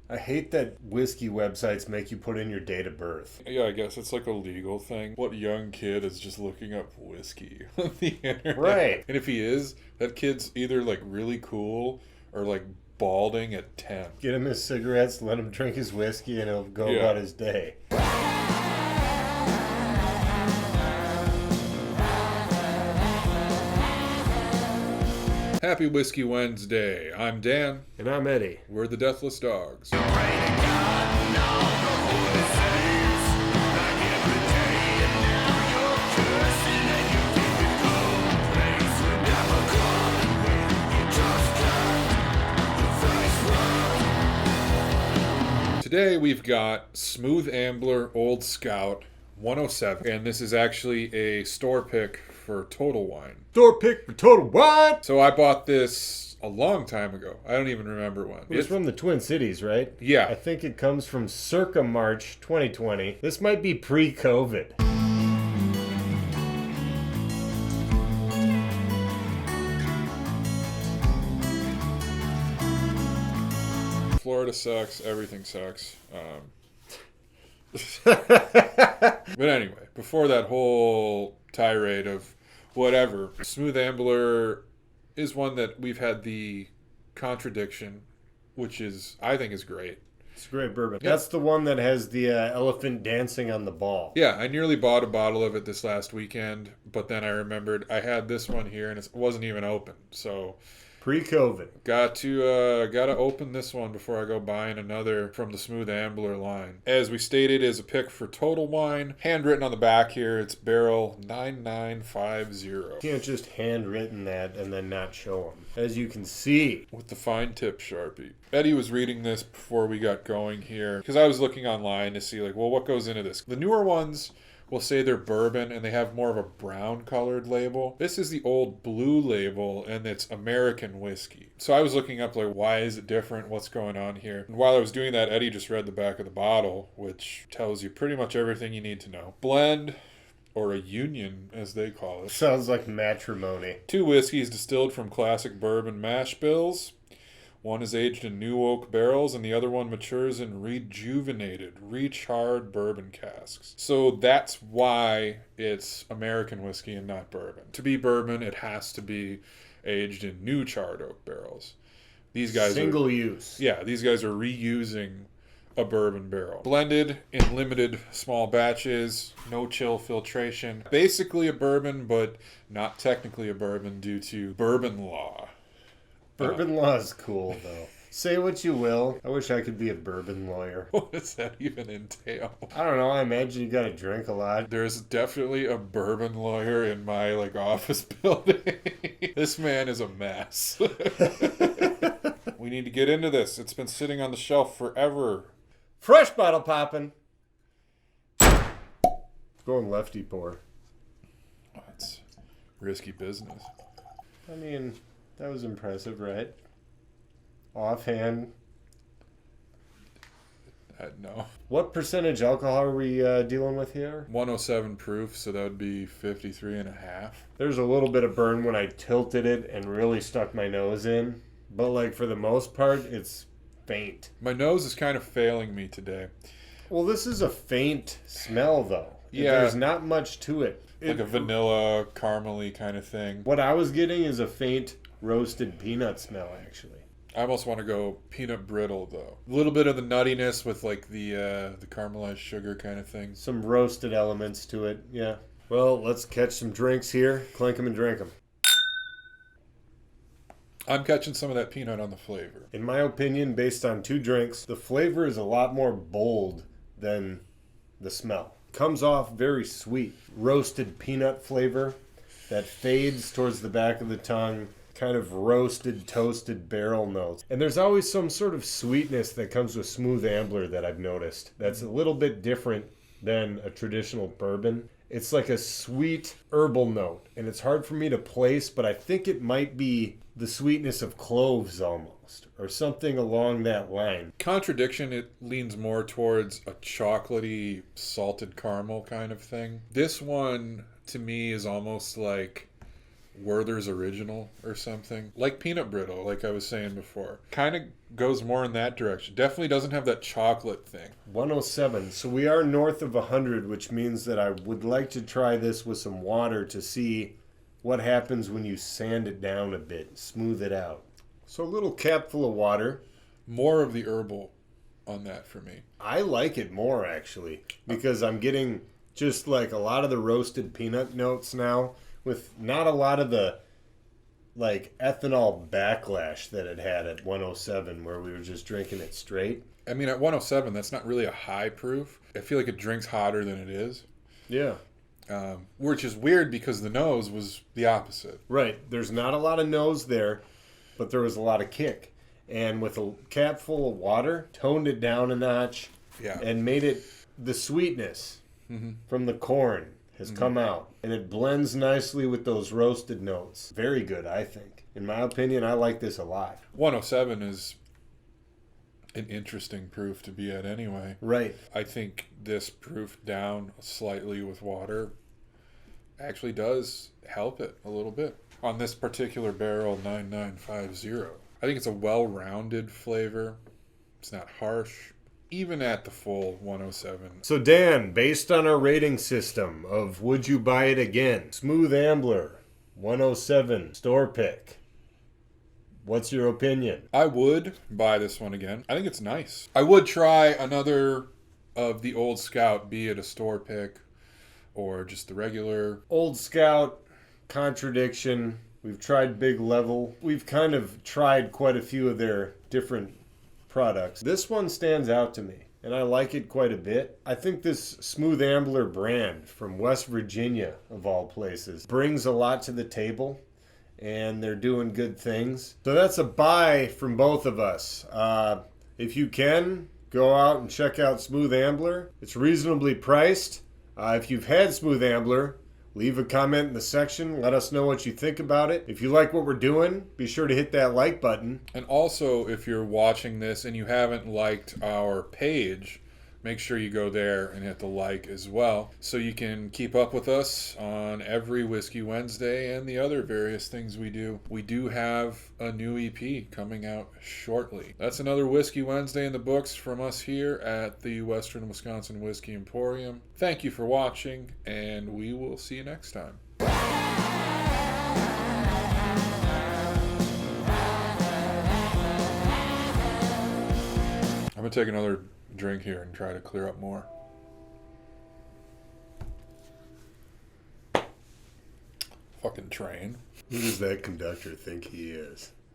I hate that whiskey websites make you put in your date of birth. Yeah, I guess it's like a legal thing. What young kid is just looking up whiskey on the internet? Right. And if he is, that kid's either like really cool or like balding at 10. Get him his cigarettes, let him drink his whiskey, and he'll go Yeah. about his day. Happy Whiskey Wednesday. I'm Dan. And I'm Eddie. We're the Deathless Dogs. Today we've got Smooth Ambler Old Scout 107, and this is actually a store pick for Total Wine. Store pick for Total Wine! So I bought this a long time ago. I don't even remember when. It's from the Twin Cities, right? Yeah. I think it comes from circa March 2020. This might be pre-COVID. Florida sucks. Everything sucks. But anyway, before that whole tirade of whatever, Smooth Ambler is one that we've had the contradiction, which is, I think, is great. It's a great bourbon. Yeah. That's the one that has the elephant dancing on the ball. Yeah, I nearly bought a bottle of it this last weekend, but then I remembered I had this one here and it wasn't even open. So Pre-COVID. got to open this one before I go buying another from the Smooth Ambler line. As we stated, is a pick for Total Wine. Handwritten on the back here, it's barrel 9950. You can't just handwritten that and then not show them. As you can see. With the fine tip Sharpie. Eddie was reading this before we got going here because I was looking online to see like, well, what goes into this? The newer ones will say they're bourbon and they have more of a brown colored label. This is the old blue label and it's American whiskey. So I was looking up like, why is it different? What's going on here? And while I was doing that, Eddie just read the back of the bottle, which tells you pretty much everything you need to know. Blend, or a union as they call it. Sounds like matrimony. 2 whiskeys distilled from classic bourbon mash bills. One is aged in new oak barrels, and the other one matures in rejuvenated, recharred bourbon casks. So that's why it's American whiskey and not bourbon. To be bourbon, it has to be aged in new charred oak barrels. These guys Single use. Yeah, these guys are reusing a bourbon barrel. Blended in limited small batches, no chill filtration. Basically a bourbon, but not technically a bourbon due to bourbon law. Bourbon law is cool, though. Say what you will. I wish I could be a bourbon lawyer. What does that even entail? I don't know. I imagine you gotta drink a lot. There's definitely a bourbon lawyer in my office building. This man is a mess. We need to get into this. It's been sitting on the shelf forever. Fresh Bottle Poppin. Going lefty pour. That's risky business. I mean, that was impressive, right? Offhand. No. What percentage alcohol are we dealing with here? 107 proof, so that would be 53 and a half. There's a little bit of burn when I tilted it and really stuck my nose in. But, like, for the most part, it's faint. My nose is kind of failing me today. Well, this is a faint smell, though. Yeah. There's not much to it. Like a vanilla, caramely kind of thing. What I was getting is a faint roasted peanut smell, actually. I almost want to go peanut brittle, though. A little bit of the nuttiness with, like, the caramelized sugar kind of thing. Some roasted elements to it, yeah. Well, let's catch some drinks here. Clink them and drink them. I'm catching some of that peanut on the flavor. In my opinion, based on 2 drinks, the flavor is a lot more bold than the smell. Comes off very sweet. Roasted peanut flavor that fades towards the back of the tongue. Kind of roasted, toasted barrel notes. And there's always some sort of sweetness that comes with Smooth Ambler that I've noticed. That's a little bit different than a traditional bourbon. It's like a sweet herbal note. And it's hard for me to place, but I think it might be the sweetness of cloves almost. Or something along that line. Contradiction, it leans more towards a chocolatey, salted caramel kind of thing. This one, to me, is almost like Werther's Original or something. Like peanut brittle, like I was saying before. Kind of goes more in that direction. Definitely doesn't have that chocolate thing. 107. So we are north of 100, which means that I would like to try this with some water to see what happens when you sand it down a bit, smooth it out. So a little cap full of water. More of the herbal on that for me. I like it more, actually, because I'm getting just like a lot of the roasted peanut notes now, with not a lot of the like ethanol backlash that it had at 107, where we were just drinking it straight. I mean, at 107, that's not really a high proof. I feel like it drinks hotter than it is. Yeah. Which is weird because the nose was the opposite. Right. There's not a lot of nose there, but there was a lot of kick. And with a cap full of water, toned it down a notch, Yeah. and made it, the sweetness from the corn has come out. And it blends nicely with those roasted notes. Very good, I think. In my opinion, I like this a lot. 107 is an interesting proof to be at anyway. Right. I think this proof down slightly with water actually does help it a little bit. On this particular barrel, 9950. I think it's a well-rounded flavor. It's not harsh, even at the full 107. So Dan, based on our rating system of would you buy it again, Smooth Ambler, 107, store pick. What's your opinion? I would buy this one again. I think it's nice. I would try another of the Old Scout, be it a store pick or just the regular. Old Scout, Contradiction. We've tried Big Level. We've kind of tried quite a few of their different products. This one stands out to me, and I like it quite a bit. I think this Smooth Ambler brand from West Virginia, of all places, brings a lot to the table, and they're doing good things. So that's a buy from both of us. If you can, go out and check out Smooth Ambler. It's reasonably priced. If you've had Smooth Ambler, leave a comment in the section. Let us know what you think about it. If you like what we're doing, be sure to hit that like button. And also, if you're watching this and you haven't liked our page, make sure you go there and hit the like as well, so you can keep up with us on every Whiskey Wednesday and the other various things we do. We do have a new EP coming out shortly. That's another Whiskey Wednesday in the books from us here at the Western Wisconsin Whiskey Emporium. Thank you for watching, and we will see you next time. I'm going to take another drink here and try to clear up more. Fucking train. Who does that conductor think he is?